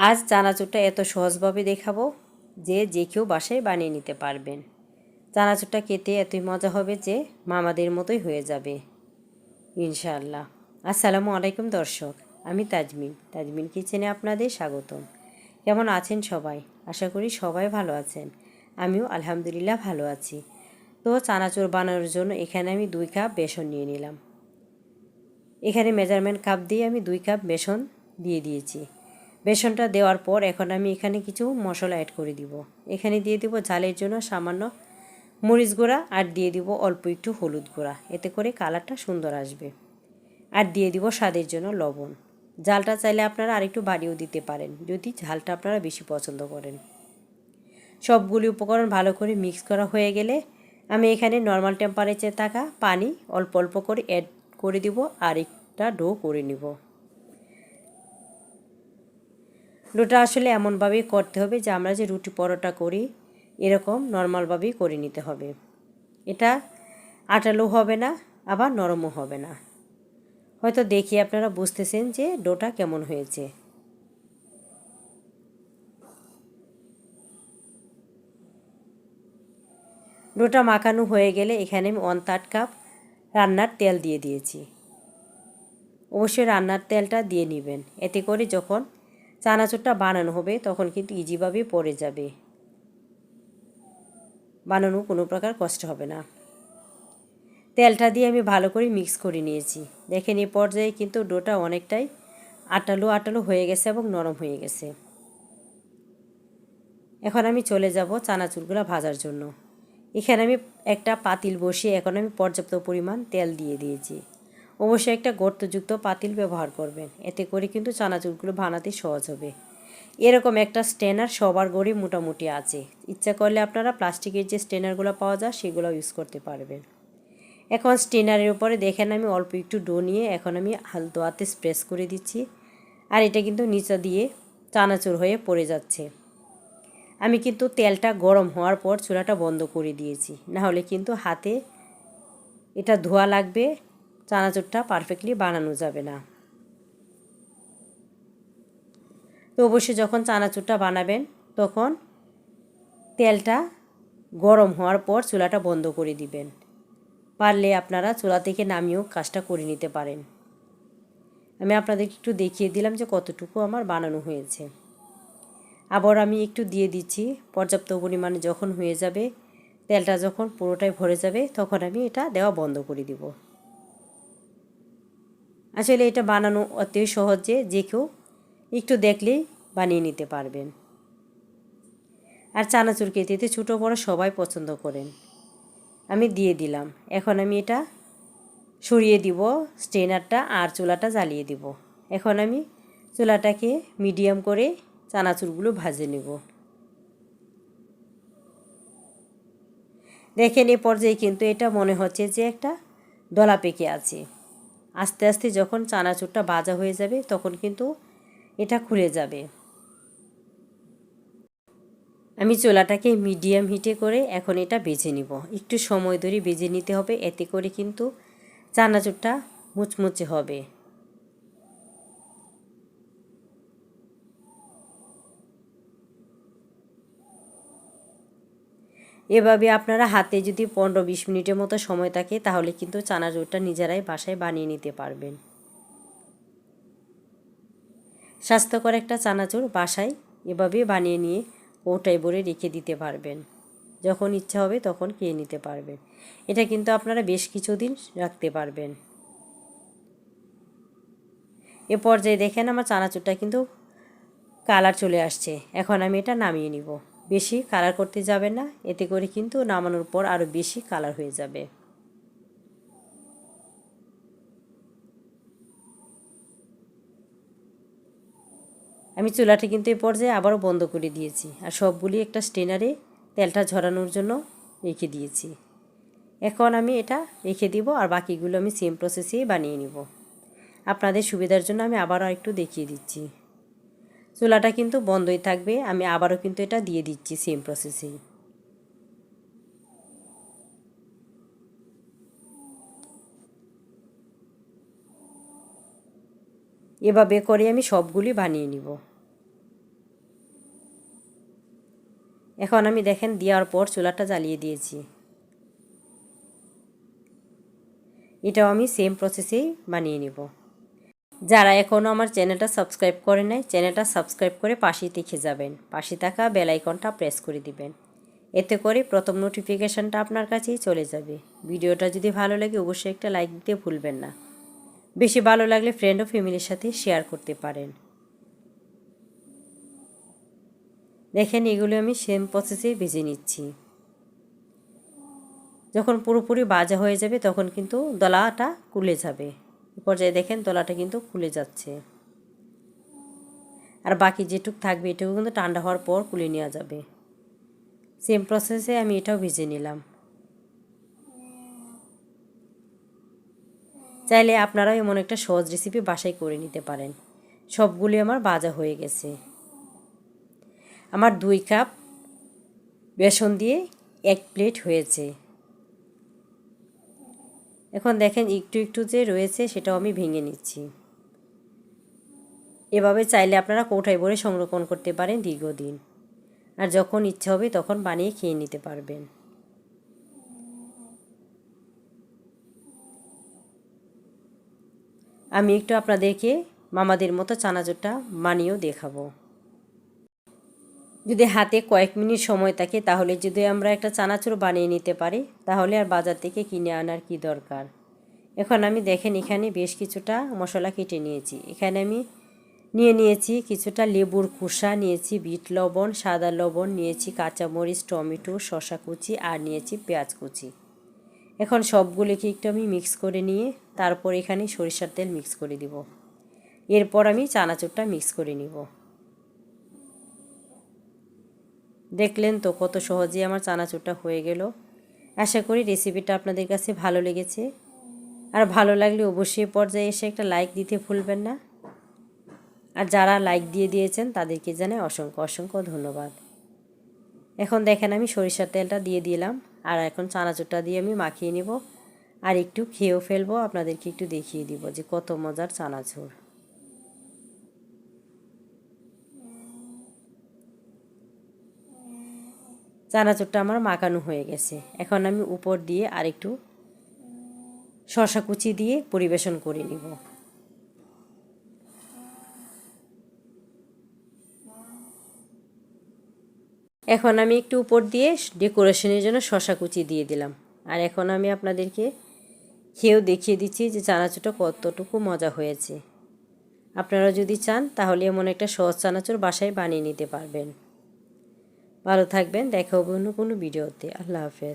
আজ চানাচুরটা এত সহজভাবে দেখাবো যে কেউ বাসায় বানিয়ে নিতে পারবেন। চানাচুরটা খেতে এতই মজা হবে যে মামাদের মতোই হয়ে যাবে ইনশাআল্লাহ। আসসালামু আলাইকুম দর্শক, আমি তাজমিন কিচেনে আপনাদের স্বাগতম। কেমন আছেন সবাই? আশা করি সবাই ভালো আছেন। আমিও আলহামদুলিল্লাহ ভালো আছি। তো চানাচুর বানানোর জন্য এখানে আমি 2 কাপ বেসন নিয়ে নিলাম। এখানে মেজারমেন্ট কাপ দিয়ে আমি 2 কাপ বেসন দিয়ে দিয়েছি। বেসনটা দেওয়ার পর এখন আমি এখানে কিছু মশলা অ্যাড করে দিব। এখানে দিয়ে দিব ঝালের জন্য সামান্য মরিচ গুঁড়া, আর দিয়ে দিব অল্প একটু হলুদ গুঁড়া, এতে করে কালারটা সুন্দর আসবে। আর দিয়ে দিব স্বাদের জন্য লবণ। ঝালটা চাইলে আপনারা আরেকটু বাড়িয়েও দিতে পারেন যদি ঝালটা আপনারা বেশি পছন্দ করেন। সবগুলি উপকরণ ভালো করে মিক্স করা হয়ে গেলে আমি এখানে নর্মাল টেম্পারেচারে থাকা পানি অল্প অল্প করে অ্যাড করে দিব আর একটা ডো করে নিব। ডোটা আসলে এমনভাবেই করতে হবে যে আমরা যে রুটি পরোটা করি এরকম নর্মালভাবেই করে নিতে হবে। এটা আটালো হবে না, আবার নরমও হবে না। হয়তো দেখি আপনারা বুঝতেছেন যে ডোটা কেমন হয়েছে। ডোটা মাখানো হয়ে গেলে এখানে আমি 1/3 কাপ রান্নার তেল দিয়ে দিয়েছি। অবশ্যই রান্নার তেলটা দিয়ে নেবেন, এতে করে যখন চানাচুরটা বানানো হবে তখন কিন্তু ইজিভাবে পড়ে যাবে, বানানো কোনো প্রকার কষ্ট হবে না। তেলটা দিয়ে আমি ভালো করে মিক্স করে নিয়েছি। দেখেন এই পর্যায়ে কিন্তু ডোটা অনেকটাই আটালো আটালো হয়ে গেছে এবং নরম হয়ে গেছে। এখন আমি চলে যাব চানাচুরগুলো ভাজার জন্য। এখানে আমি একটা পাতিল বসিয়ে এখন আমি পর্যাপ্ত পরিমাণ তেল দিয়ে দিয়েছি। অবশ্যই একটা গর্তযুক্ত পাতিল ব্যবহার করবেন, এতে করে কিন্তু চানাচুরগুলো বানাতে সহজ হবে। এরকম একটা স্ট্রেনার সবার ঘরে মোটামুটি আছে। ইচ্ছা করলে আপনারা প্লাস্টিকের যে স্ট্রেনারগুলো পাওয়া যায় সেগুলো ইউজ করতে পারবেন। এখন স্ট্রেনারের উপরে দেখেন আমি অল্প একটু ডো নিয়ে এখন আমি হালকা হাতে স্প্রেস করে দিচ্ছি। আর এটা কিন্তু নিচে দিয়ে চানাচুর হয়ে পড়ে যাচ্ছে। আমি কিন্তু তেলটা গরম হওয়ার পর চুলাটা বন্ধ করে দিয়েছি, না হলে কিন্তু হাতে এটা ধোয়া লাগবে, চানাচুরটা পারফেক্টলি বানানো যাবে না। তো অবশ্যই যখন চানাচুরটা বানাবেন তখন তেলটা গরম হওয়ার পর চুলাটা বন্ধ করে দিবেন। পারলে আপনারা চুলা থেকে নামিয়েও কাজটা করে নিতে পারেন। আমি আপনাদেরকে একটু দেখিয়ে দিলাম যে কতটুকু আমার বানানো হয়েছে। আবার আমি একটু দিয়ে দিচ্ছি। পর্যাপ্ত পরিমাণে যখন হয়ে যাবে, তেলটা যখন পুরোটাই ভরে যাবে তখন আমি এটা দেওয়া বন্ধ করে দিব। আসলে এটা বানানো অতি সহজ, যে কেউ একটু দেখলেই বানিয়ে নিতে পারবেন। আর চানাচুর খেতে ছোটো বড় সবাই পছন্দ করেন। আমি দিয়ে দিলাম। এখন আমি এটা সরিয়ে দিব স্ট্রেনারটা, আর চুলাটা জ্বালিয়ে দিব। এখন আমি চুলাটাকে মিডিয়াম করে চানাচুরগুলো ভাজে নেব। দেখেন এ পর্যায়ে কিন্তু এটা মনে হচ্ছে যে একটা দলা পেকে আছে। আস্তে আস্তে যখন চানাচুরটা ভাজা হয়ে যাবে তখন কিন্তু এটা খুলে যাবে। আমি চুলাটাকে মিডিয়াম হিটে করে এখন এটা ভেজে নিব। একটু সময় ধরে ভেজে নিতে হবে, এতে করে কিন্তু চানাচুরটা মুচমুচে হবে। এভাবে আপনারা হাতে যদি 15-20 মিনিটের মতো সময় থাকে তাহলে কিন্তু চানাচুরটা নিজেরাই বাসায় বানিয়ে নিতে পারবেন। স্বাস্থ্যকর একটা চানাচুর বাসায় এভাবে বানিয়ে নিয়ে কৌটায় ভরে রেখে দিতে পারবেন। যখন ইচ্ছা হবে তখন খেয়ে নিতে পারবেন। এটা কিন্তু আপনারা বেশ কিছুদিন রাখতে পারবেন। এ পর্যায়ে দেখেন আমার চানাচুরটা কিন্তু কালার চলে আসছে। এখন আমি এটা নামিয়ে নিব। বেশি কালার করতে যাবেন না, এতে করে কিন্তু নামানোর পর আরও বেশি কালার হয়ে যাবে। আমি চুলাটি কিন্তু এই পর্যায়ে আবারও বন্ধ করে দিয়েছি, আর সবগুলি একটা স্ট্রেনারে তেলটা ঝরানোর জন্য রেখে দিয়েছি। এখন আমি এটা রেখে দিব, আর বাকিগুলো আমি সেম প্রসেসেই বানিয়ে নিব। আপনাদের সুবিধার জন্য আমি আবারও একটু দেখিয়ে দিচ্ছি। চুলাটা কিন্তু বন্ধই থাকবে, আমি আবারও কিন্তু এটা দিয়ে দিচ্ছি সেম প্রসেসেই। এভাবে করে আমি সবগুলি বানিয়ে নিব। এখন আমি দেখেন দেওয়ার পর চুলাটা জ্বালিয়ে দিয়েছি। এটাও আমি সেম প্রসেসেই বানিয়ে নেব। যারা এখনও আমার চ্যানেলটা সাবস্ক্রাইব করে নাই, চ্যানেলটা সাবস্ক্রাইব করে পাশেই দেখে যাবেন, পাশে থাকা বেল আইকনটা প্রেস করে দিবেন। এতে করে প্রথম নোটিফিকেশানটা আপনার কাছেই চলে যাবে। ভিডিওটা যদি ভালো লাগে অবশ্যই একটা লাইক দিতে ভুলবেন না। বেশি ভালো লাগলে ফ্রেন্ড ও ফ্যামিলির সাথে শেয়ার করতে পারেন। দেখেন এগুলো আমি সেম প্রসেসে ভেজে নিচ্ছি। যখন পুরোপুরি ভাজা হয়ে যাবে তখন কিন্তু দলাটা খুলে যাবে। এই পর্যায়ে দেখেন দলাটা কিন্তু খুলে যাচ্ছে। আর বাকি যেটুক থাকবে এটুকু কিন্তু ঠান্ডা হওয়ার পর খুলে নেওয়া যাবে। সেম প্রসেসে আমি এটাও ভেজে নিলাম। চাইলে আপনারাও এমন একটা সহজ রেসিপি বাসায় করে নিতে পারেন। সবগুলি আমার ভাজা হয়ে গেছে। আমার 2 কাপ বেসন দিয়ে 1 প্লেট হয়েছে। এখন দেখেন একটু একটু যে রয়েছে সেটাও আমি ভেঙে নিচ্ছি। এভাবে চাইলে আপনারা কৌটায় ভরে সংরক্ষণ করতে পারেন দীর্ঘদিন। আর যখন ইচ্ছা হবে তখন বানিয়ে খেয়ে নিতে পারবেন। আমি একটু আপনাদেরকে মামাদের মতো চানাচুরটা বানিয়েও দেখাবো। যদি হাতে কয়েক মিনিট সময় থাকে তাহলে যদি আমরা একটা চানাচুর বানিয়ে নিতে পারি তাহলে আর বাজার থেকে কিনে আনার কি দরকার। এখন আমি দেখেন এখানে বেশ কিছুটা মশলা কেটে নিয়েছি। এখানে আমি নিয়েছি কিছুটা লেবুর খোসা, নিয়েছি বিট লবণ, সাদা লবণ, নিয়েছি কাঁচামরিচ, টমেটো, শসা কুচি আর নিয়েছি পেঁয়াজ কুচি। এখন সবগুলিকে একটু আমি মিক্স করে নিয়ে তারপর এখানে সরিষার তেল মিক্স করে দিব। এরপর আমি চানাচুরটা মিক্স করে নিব। দেখলেন তো কত সহজেই আমার চানাচুরটা হয়ে গেল। আশা করি রেসিপিটা আপনাদের কাছে ভালো লেগেছে। আর ভালো লাগলে অবশ্যই পর্যায়ে এসে একটা লাইক দিতে ভুলবেন না। আর যারা লাইক দিয়ে দিয়েছেন তাদেরকে জানাই অসংখ্য অসংখ্য ধন্যবাদ। এখন দেখেন আমি সরিষার তেলটা দিয়ে দিলাম আর এখন চানাচুরটা দিয়ে আমি মাখিয়ে নেব আর একটু খেয়েও ফেলবো, আপনাদেরকে একটু দেখিয়ে দিব যে কত মজার চানাচুর। চানাচুরটা আমার মাখানো হয়ে গেছে। এখন আমি উপর দিয়ে আরেকটু শসা কুচি দিয়ে পরিবেশন করে নিব। এখন আমি একটু উপর দিয়ে ডেকোরেশনের জন্য শসা কুচি দিয়ে দিলাম। আর এখন আমি আপনাদেরকে খেয়েও দেখিয়ে দিচ্ছি যে চানাচুরটা কতটুকু মজা হয়েছে। আপনারা যদি চান তাহলে এমন একটা সহজ চানাচুর বাসায় বানিয়ে নিতে পারবেন। ভালো থাকবেন, দেখা হবে অন্য কোনো ভিডিওতে। আল্লাহ হাফেজ।